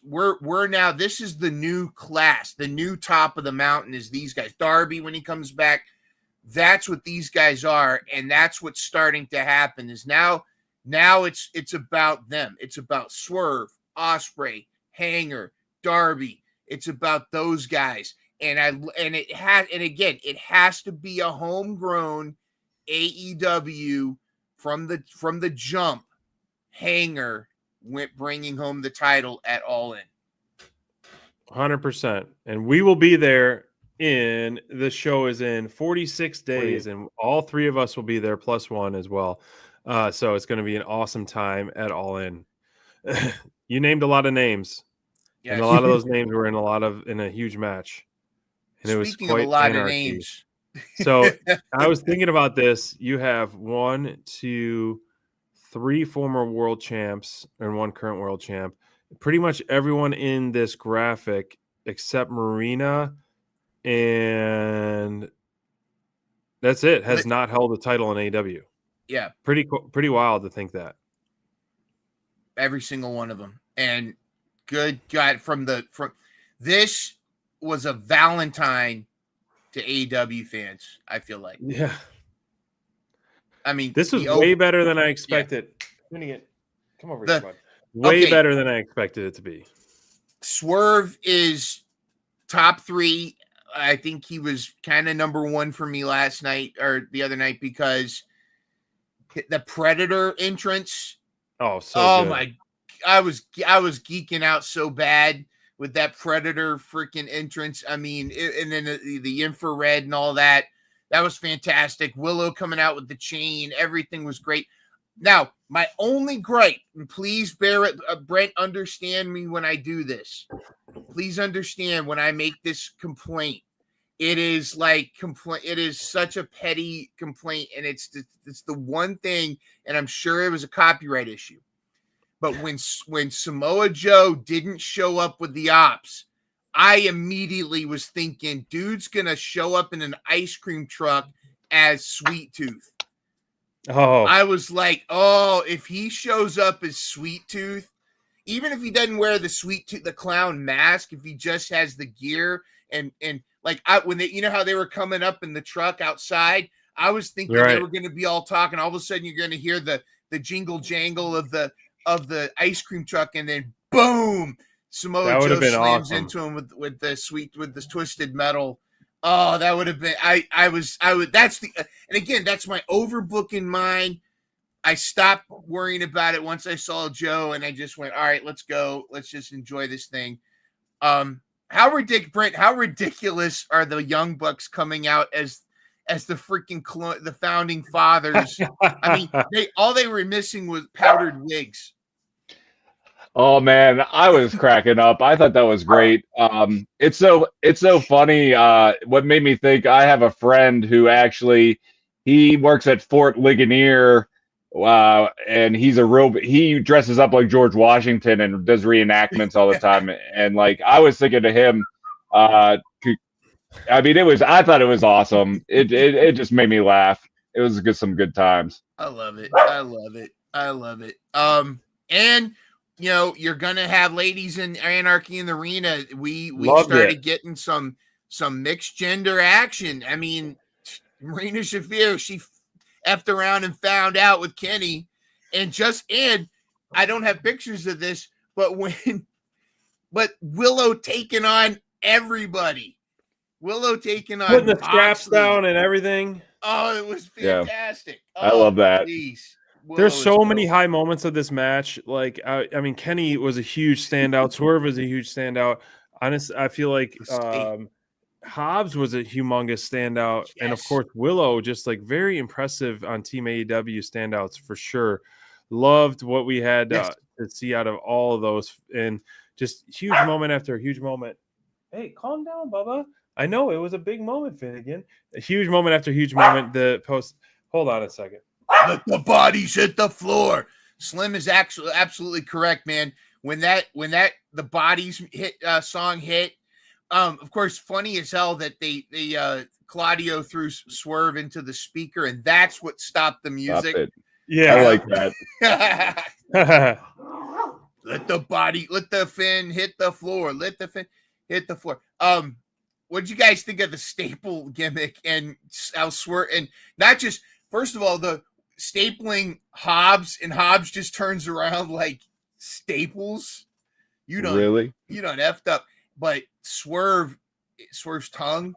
We're now, this is the new class. The new top of the mountain is these guys. Darby, when he comes back, that's what these guys are, and that's what's starting to happen. Is now it's about them. It's about Swerve, Ospreay, Hanger, Darby. It's about those guys, and it has to be a homegrown AEW from the jump. Hanger bringing home the title at All In. 100%. And we will be there the show is in 46 days, and all three of us will be there plus one as well. So it's going to be an awesome time at All In. You named a lot of names. Yes. And a lot of those names were in a huge match. And it was quite a lot of names. So I was thinking about this. You have 1, 2, 3 former world champs and 1 current world champ. Pretty much everyone in this graphic except Marina, and that's it, has not held a title in AEW. Yeah. Pretty wild to think that. Every single one of them. And good God, from this was a Valentine to AEW fans, I feel like. Yeah. I mean, this was way better than I expected. Yeah. Come over here, bud. Way better than I expected it to be. Swerve is top 3. I think he was kind of number 1 for me last night or the other night, because the Predator entrance. Oh, so good. My, I was geeking out so bad with that Predator freaking entrance. I mean, and then the infrared and all that. That was fantastic. Willow coming out with the chain. Everything was great. Now, my only gripe, and please bear it, Brent, understand me when I do this. Please understand when I make this complaint. It is like it is such a petty complaint, and it's the one thing, and I'm sure it was a copyright issue. But when Samoa Joe didn't show up with the ops, I immediately was thinking, dude's gonna show up in an ice cream truck as Sweet Tooth. Oh, I was like, oh, if he shows up as Sweet Tooth, even if he doesn't wear the Sweet Tooth, the clown mask, if he just has the gear and like when they, you know how they were coming up in the truck outside, I was thinking they were going to be all talking. All of a sudden, you're going to hear the jingle jangle of the ice cream truck, and then boom, Samoa Joe slams into him with the twisted metal. Oh, that would have been. I would. That's the. And again, that's my overbooking mind. I stopped worrying about it once I saw Joe, and I just went, all right, let's go. Let's just enjoy this thing. How ridiculous are the Young Bucks coming out as the freaking the founding fathers? I mean, all they were missing was powdered wigs. Oh man, I was cracking up. I thought that was great. It's so funny. What made me think, I have a friend who actually, he works at Fort Ligonier, and he dresses up like George Washington and does reenactments all the time. And like, I was thinking to him, I mean, I thought it was awesome. It just made me laugh. It was some good times. I love it. And you know, you're gonna have ladies in Anarchy in the Arena. We started getting some mixed gender action. I mean, Marina Shafir, she effed around and found out with Kenny, and I don't have pictures of this, but Willow taking on everybody. Willow taking on putting the straps down and everything. Oh, it was fantastic. Yeah. I love that. Geez. There's so many high moments of this match. Like, I mean, Kenny was a huge standout. Swerve was a huge standout. Honestly, I feel like Hobbs was a humongous standout. Yes. And of course, Willow, just like very impressive on Team AEW standouts for sure. Loved what we had to see out of all of those. And just huge moment after huge moment. Hey, calm down, Bubba. I know it was a big moment, Finnegan. A huge moment after huge moment. Hold on a second. Let the bodies hit the floor. Slim is actually absolutely correct, man. When the bodies hit song hit, of course, funny as hell that they Claudio threw Swerve into the speaker, and that's what stopped the music. Yeah, I like that. Let the fin hit the floor. Let the fin hit the floor. What did you guys think of the staple gimmick and how Swerve, and not just, first of all, the stapling Hobbs, and Hobbs just turns around like Staples. You don't effed up, but Swerve's tongue.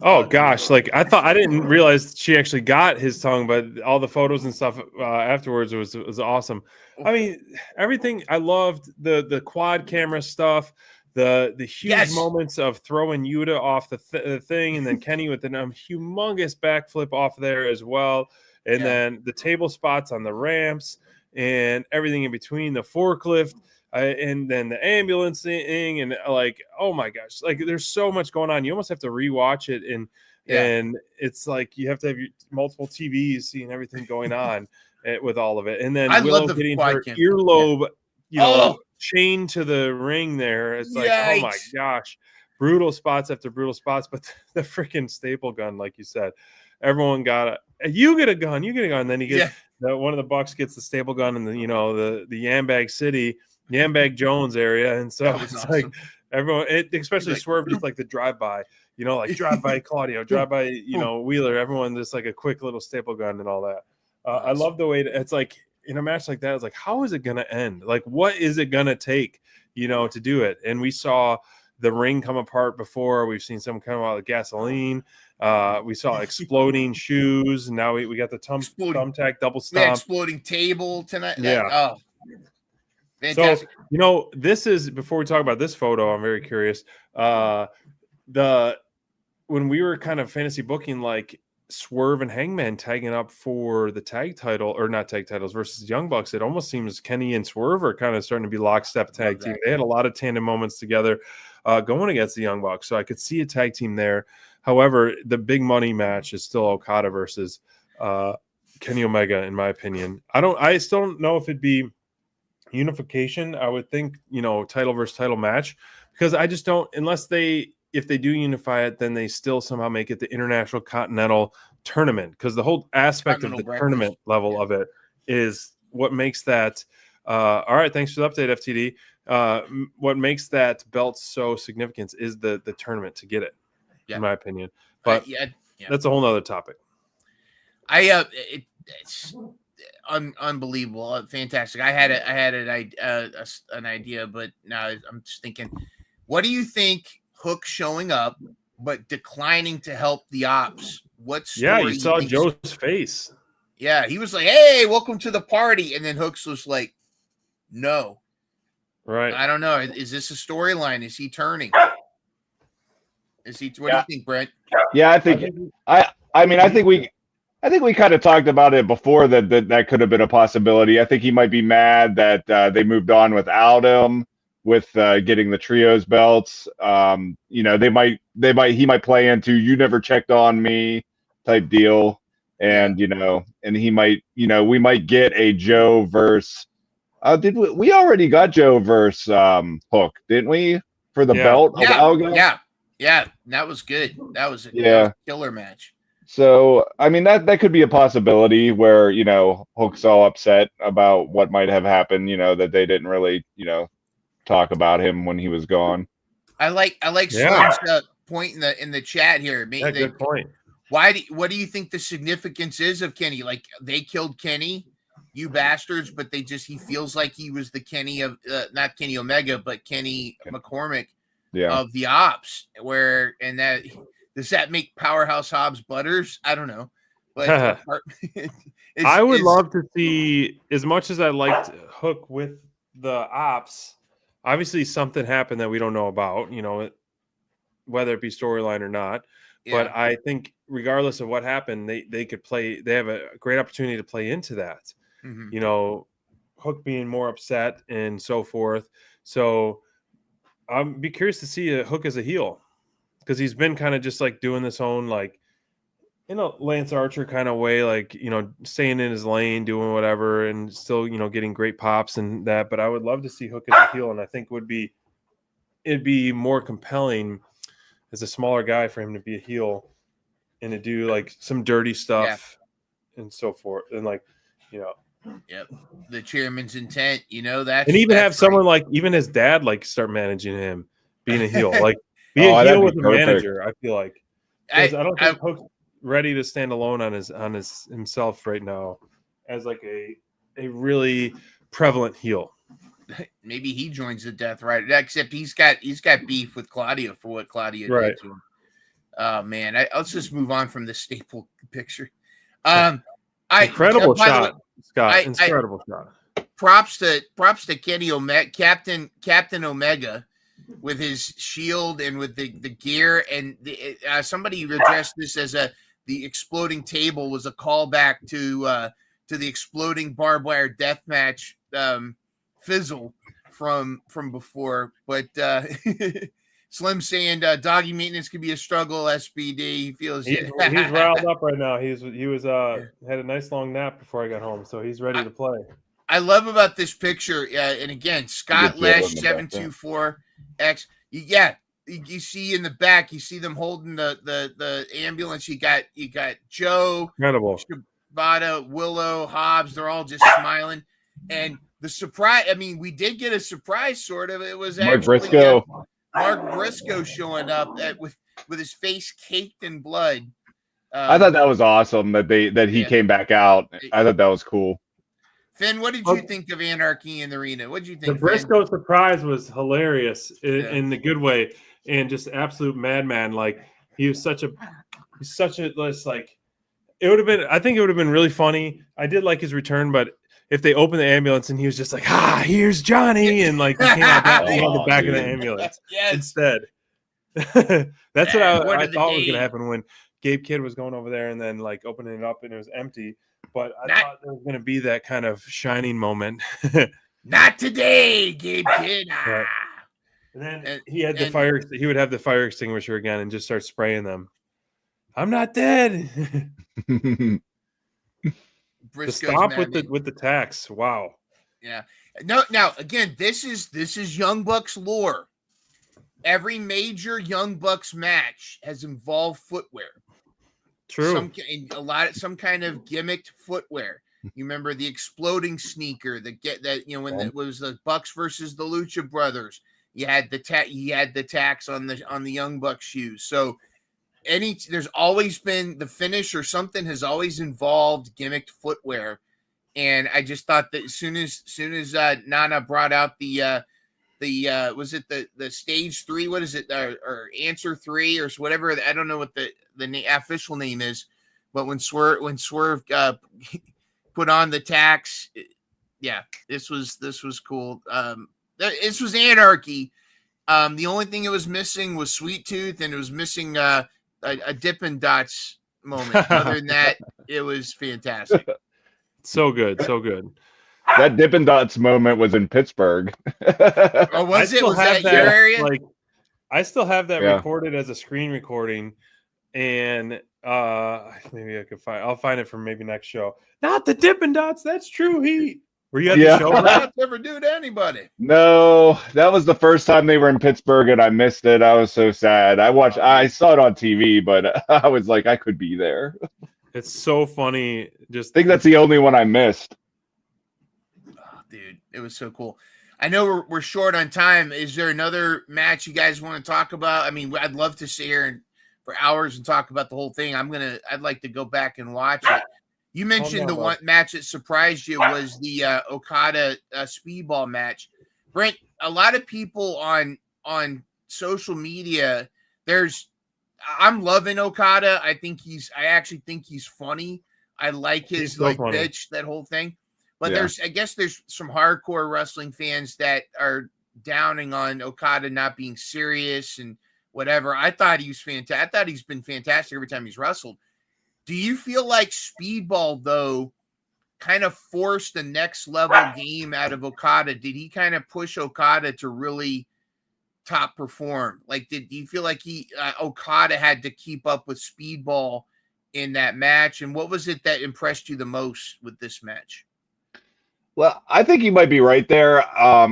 Oh gosh, like I didn't realize she actually got his tongue, but all the photos and stuff afterwards was awesome. I mean, everything. I loved the quad camera stuff, the huge moments of throwing Yuta off the thing, and then Kenny with a humongous backflip off there as well. And then the table spots on the ramps and everything in between, the forklift, and then the ambulance thing, and like, oh my gosh, like there's so much going on. You almost have to rewatch it, and it's like you have to have multiple TVs seeing everything going on with all of it. And then Willow getting her earlobe, chained to the ring there. It's like, oh my gosh, brutal spots after brutal spots. But the freaking staple gun, like you said, everyone got it. You get a gun. And then you get one of the Bucks gets the staple gun in the Yambag City, Yambag Jones area, and so it's awesome. Like everyone, especially Swerve, just like the drive by, like drive by Claudio, drive by Wheeler, everyone just like a quick little staple gun and all that. I love the way it's like in a match like that. It's like, how is it gonna end? Like, what is it gonna take, to do it? And we saw the ring come apart before. We've seen some come out of gasoline. We saw exploding shoes. Now we got the thumbtack double stomp. Exploding table tonight. Yeah. Fantastic. So, this is, before we talk about this photo, I'm very curious. When we were kind of fantasy booking, like Swerve and Hangman tagging up for the tag title, or not tag titles, versus Young Bucks, it almost seems Kenny and Swerve are kind of starting to be lockstep tag team. They had a lot of tandem moments together going against the Young Bucks, so I could see a tag team there. However, the big money match is still Okada versus Kenny Omega, in my opinion. I still don't know if it'd be unification. I would think, title versus title match, because I just don't, if they do unify it, then they still somehow make it the International Continental Tournament, because the whole aspect of the tournament level of it is what makes that all right, thanks for the update, FTD. What makes that belt so significant is the tournament to get it, in my opinion. But that's a whole nother topic. It's unbelievable, fantastic. I had an idea, but now I'm just thinking, what do you think Hook showing up but declining to help the Ops? What story? Yeah, you saw Joe's face. Yeah, he was like, "Hey, welcome to the party," and then Hook's was like, "No." Right. I don't know. Is this a storyline? Is he turning? Is he? What do you think, Brent? Yeah, I think. I think we kind of talked about it before that could have been a possibility. I think he might be mad that they moved on without him with getting the trios belts. He might play into "you never checked on me" type deal, and and he might, we might get a Joe versus. We already got Joe versus Hook, didn't we, for the belt a while ago? Yeah, that was good. That was a killer match. So, I mean, that could be a possibility where, Hook's all upset about what might have happened, that they didn't really, talk about him when he was gone. I like Slim's point in the chat here. Good point. What do you think the significance is of Kenny? Like, they killed Kenny, you bastards, but he feels like he was the Kenny of not Kenny Omega, but Kenny McCormick of the Ops. Does that make Powerhouse Hobbs Butters? I don't know. But I would love to see, as much as I liked Hook with the Ops, obviously something happened that we don't know about, whether it be storyline or not. Yeah. But I think regardless of what happened, they could play. They have a great opportunity to play into that. Mm-hmm. Hook being more upset and so forth. So I'd be curious to see Hook as a heel, because he's been kind of just like doing this own, like, Lance Archer kind of way, like, staying in his lane, doing whatever, and still, getting great pops and that. But I would love to see Hook as a heel, and I think it'd be more compelling as a smaller guy for him to be a heel and to do like some dirty stuff and so forth, and like, the chairman's intent, that, and even have someone like even his dad like start managing him, being a heel, like be a heel with a manager. I feel like I don't think Hook's ready to stand alone on his himself right now as like a really prevalent heel. Maybe he joins the Death Rider, except he's got beef with Claudia for what Claudia did to him. Oh man, let's just move on from this staple picture. Incredible shot, Scott. Incredible shot. Props to Kenny Omega, Captain Omega, with his shield and with the gear. And somebody addressed this as the exploding table was a callback to the exploding barbed wire death match fizzle from before. But Slim saying doggy maintenance could be a struggle. SBD, he feels he's riled up right now. He was had a nice long nap before I got home, so he's ready to play. I love about this picture, and again, Scott Lesh 724X. You see in the back, you see them holding the ambulance. You got Joe, incredible, Shibata, Willow, Hobbs. They're all just smiling, and the surprise. I mean, we did get a surprise, sort of. It was Mark Briscoe. Mark Briscoe showing up with his face caked in blood. I thought that was awesome that he came back out. I thought that was cool. Finn, what did you think of Anarchy in the Arena? What did you think? The Briscoe surprise was hilarious in the good way. and just absolute madman. Like he was such a like. It would have been. I think it would have been really funny. I did like his return, but if they opened the ambulance and he was just like, here's Johnny, and like he came out the back of the ambulance instead. That's what I thought was gonna happen when Gabe Kidd was going over there and then like opening it up and it was empty. But I thought there was gonna be that kind of shining moment. Not today, Gabe Kidd. Right. And then he had the fire. He would have the fire extinguisher again and just start spraying them. I'm not dead. To stop with the tax. Wow. Yeah. No. Now again, this is Young Bucks lore. Every major Young Bucks match has involved footwear. True. Some kind of gimmicked footwear. You remember the exploding sneaker when it was the Bucks versus the Lucha Brothers. You had the tax on the Young Bucks shoes. So there's always been the finish or something has always involved gimmicked footwear, and I just thought that as soon as Nana brought out the was it the stage 3? What is it or answer 3 or whatever? I don't know what the official name is, but when Swerve put on the tax, this was cool. This was Anarchy. The only thing it was missing was Sweet Tooth, and it was missing a Dippin' Dots moment. Other than that, it was fantastic. So good. That Dippin' Dots moment was in Pittsburgh. Oh, was it? Was that your area? Like, I still have that recorded as a screen recording, and maybe I'll find it for maybe next show. Not the Dippin' Dots. That's true heat. Were you at the show? Not ever do to anybody. No, that was the first time they were in Pittsburgh, and I missed it. I was so sad. I saw it on TV, but I was like, I could be there. It's so funny. I think that's the only one I missed. Oh, dude, it was so cool. I know we're short on time. Is there another match you guys want to talk about? I mean, I'd love to sit here for hours and talk about the whole thing. I'd like to go back and watch it. You mentioned the one match that surprised you was the Okada speedball match. Brent, a lot of people on social media, I'm loving Okada. I actually think he's funny. I like his bitch, that whole thing. But I guess there's some hardcore wrestling fans that are downing on Okada not being serious and whatever. I thought he was fantastic. I thought he's been fantastic every time he's wrestled. Do you feel like Speedball, though, kind of forced the next level game out of Okada? Did he kind of push Okada to really top perform? Like, do you feel like Okada had to keep up with Speedball in that match? And what was it that impressed you the most with this match? Well, I think you might be right there,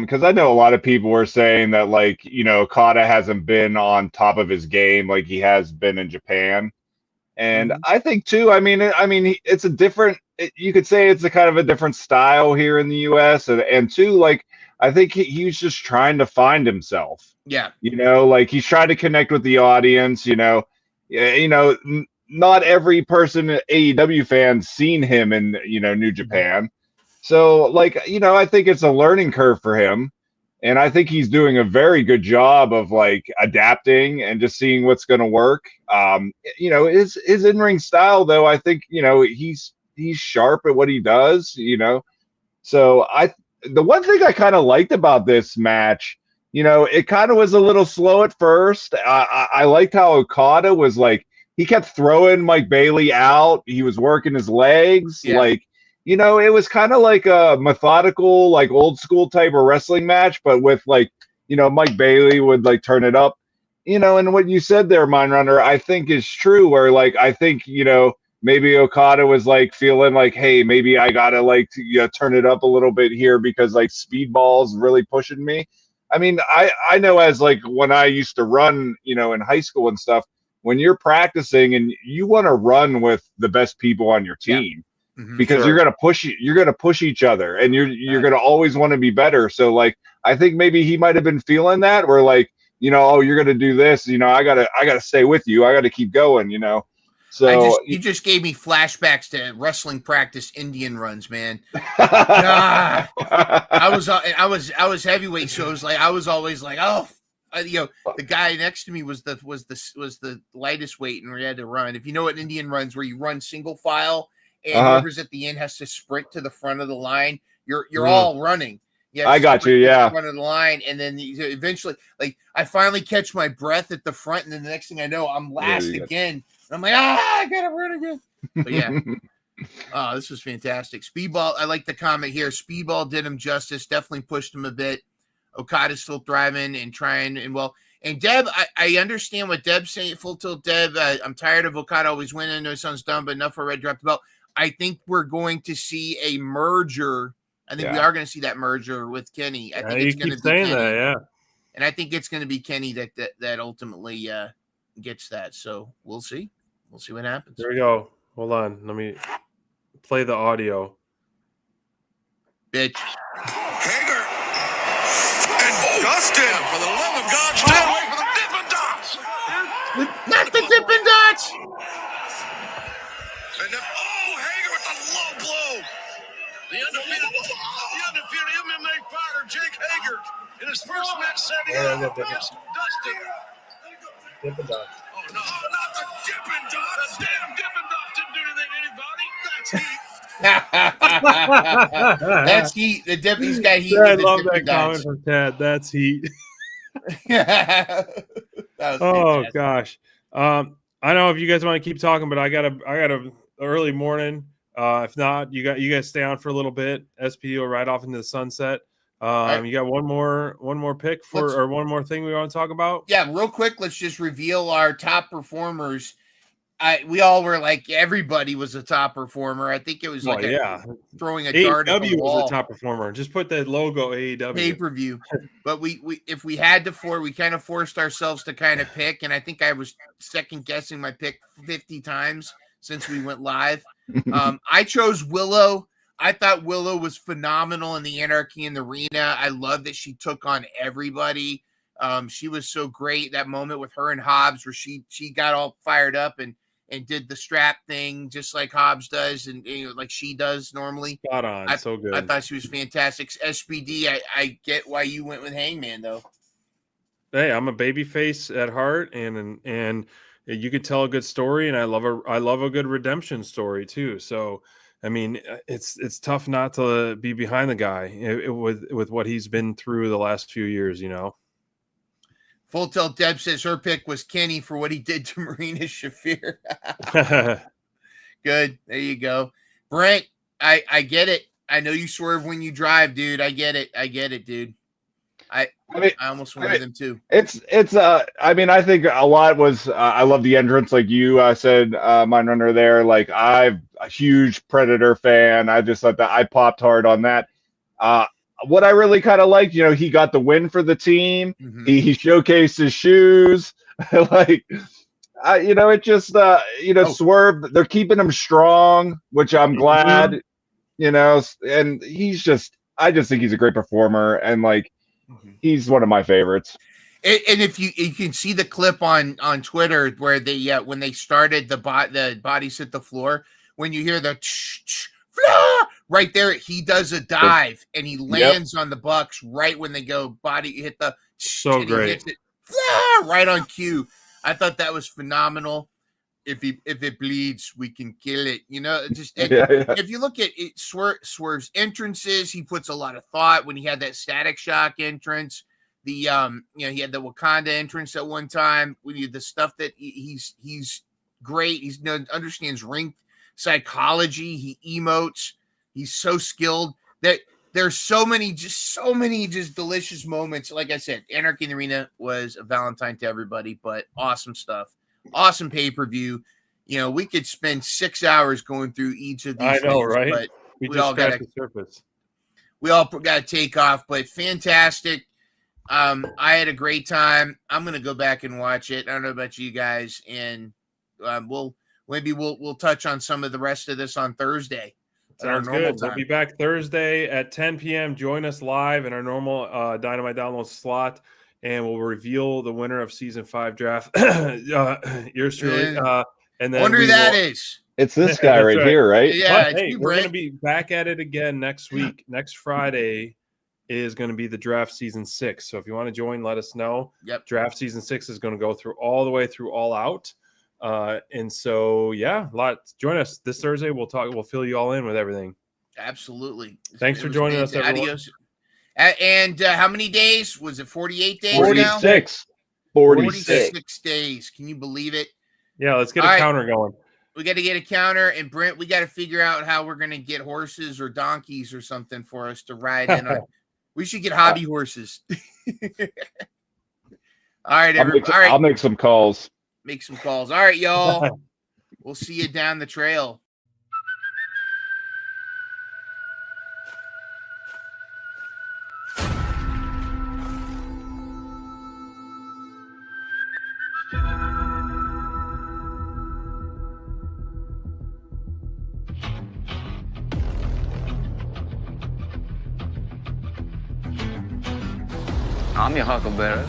because I know a lot of people were saying that, like, Okada hasn't been on top of his game like he has been in Japan. And I think too, I mean, it's a different, you could say it's a kind of a different style here in the US. And two, like, I think he's just trying to find himself. Yeah. Like he's trying to connect with the audience, not every person, AEW fans seen him in, New Japan. So like, I think it's a learning curve for him. And I think he's doing a very good job of like adapting and just seeing what's going to work. His in-ring style, though, I think, he's sharp at what he does, So the one thing I kind of liked about this match, it kind of was a little slow at first. I liked how Okada was like, he kept throwing Mike Bailey out. He was working his legs. Yeah. Like, it was kind of like a methodical, like old school type of wrestling match, but with like, Mike Bailey would like turn it up, and what you said there, Myndrunner, I think is true, where like, I think, maybe Okada was like feeling like, hey, maybe I got to like, turn it up a little bit here because like Speedball's really pushing me. I mean, I know as like when I used to run, in high school and stuff, when you're practicing and you want to run with the best people on your team. Yeah. Because you're gonna push each other, and you're gonna always want to be better. So like, I think maybe he might have been feeling that, where like, oh, you're gonna do this, I gotta stay with you, I gotta keep going, So you just gave me flashbacks to wrestling practice Indian runs, man. I was heavyweight, so it was like I was always like, oh, the guy next to me was the lightest weight, and we had to run. If you know what Indian runs, where you run single file, and whoever's at the end has to sprint to the front of the line. You're all running. Yeah, I got you. Yeah, front of the line, and then eventually, like I finally catch my breath at the front, and then the next thing I know, I'm last again. And I'm like, I gotta run again. But yeah. Oh, this was fantastic. Speedball, I like the comment here. Speedball did him justice, definitely pushed him a bit. Okada's still thriving and trying, and Deb, I understand what Deb's saying. Full Tilt Deb, I'm tired of Okada always winning. I know it sounds dumb, but enough for Red dropped the belt. I think we're going to see a merger. I think we are going to see that merger with Kenny. I think it's going to be Kenny. That, and I think it's going to be Kenny that ultimately gets that. So we'll see. We'll see what happens. There we go. Hold on. Let me play the audio. Bitch. Hager. And Dustin. For the love of God, stay away from the Dippin' Dots. Not the Dippin' Dots. And then, Hager with the low blow. The undefeated MMA fighter, Jake Hager, in his first match setting against Dustin. Dippin' Dots. Oh, no, not the Dippin' Dots. The damn Dippin' Dots didn't do anything to anybody. That's heat. That's heat. The Dippy's got heat. I love that comment from Ted. That's heat. Oh gosh. I don't know if you guys want to keep talking, but I got a early morning. If not, you guys stay on for a little bit. SPD will ride off into the sunset. You got one more pick or one more thing we want to talk about? Yeah, real quick, let's just reveal our top performers. We all were like, everybody was a top performer. I think it was like throwing a dart at the wall. Was a top performer. Just put the logo AEW pay-per-view. But we if we had to we kind of forced ourselves to kind of pick, and I think I was second guessing my pick 50 times since we went live. I chose Willow. I thought Willow was phenomenal in the Anarchy in the Arena. I love that she took on everybody. She was so great. That moment with her and Hobbs where she got all fired up and did the strap thing just like Hobbs does and like she does normally. Spot on. So good. I thought she was fantastic. SPD, I get why you went with Hangman though. Hey, I'm a babyface at heart, and you could tell a good story, and I love a good redemption story too. So I mean, it's tough not to be behind the guy with what he's been through the last few years, Full Tilt Deb says her pick was Kenny for what he did to Marina Shafir. Good. There you go. Brent, I get it. I know you swerve when you drive, dude. I get it, dude. I almost went with him too. I mean, I think a lot was I love the entrance, like you said, Myndrunner there. Like I'm a huge Predator fan. I just thought that I popped hard on that. What I really kind of liked, he got the win for the team. Mm-hmm. He showcased his shoes. It just Swerve. They're keeping him strong, which I'm glad. And I just think he's a great performer, and like. He's one of my favorites. And if you can see the clip on Twitter where they when they started the bodies hit the floor, when you hear the right there, he does a dive and he lands on the Bucks right when they go body hit the great. He hits it right on cue. I thought that was phenomenal. If it bleeds, we can kill it. If you look at it, Swerve's entrances, he puts a lot of thought. When he had that Static Shock entrance, he had the Wakanda entrance at one time. We need the stuff that he's great. He understands ring psychology. He emotes. He's so skilled that there's so many delicious moments. Like I said, Anarchy in the Arena was a Valentine to everybody, but awesome stuff. Awesome pay-per-view. We could spend 6 hours going through each of these. I know, things, right? But we all got the surface. We all got to take off, but fantastic. I had a great time. I'm going to go back and watch it. I don't know about you guys, and we'll touch on some of the rest of this on Thursday. Sounds good. We'll be back Thursday at 10 p.m. Join us live in our normal Dynamite download slot. And we'll reveal the winner of season 5 draft. Yours truly. And then wonder who that is. It's this guy right here, right? Yeah. But, hey, we're going to be back at it again next week, next Friday is going to be the draft season 6. So if you want to join, let us know. Yep. Draft season 6 is going to go through all the way through All Out. And so, yeah, join us this Thursday. We'll fill you all in with everything. Absolutely. Thanks for joining us, everyone. Adios. And how many days? Was it 48 days 46. now? 46 days. Can you believe it? Yeah, let's get a counter going. We got to get a counter. And Brent, we got to figure out how we're going to get horses or donkeys or something for us to ride in on. We should get hobby horses. All right, everybody. All right. I'll make some calls. Make some calls. All right, y'all. We'll see you down the trail. I'm your huckleberry.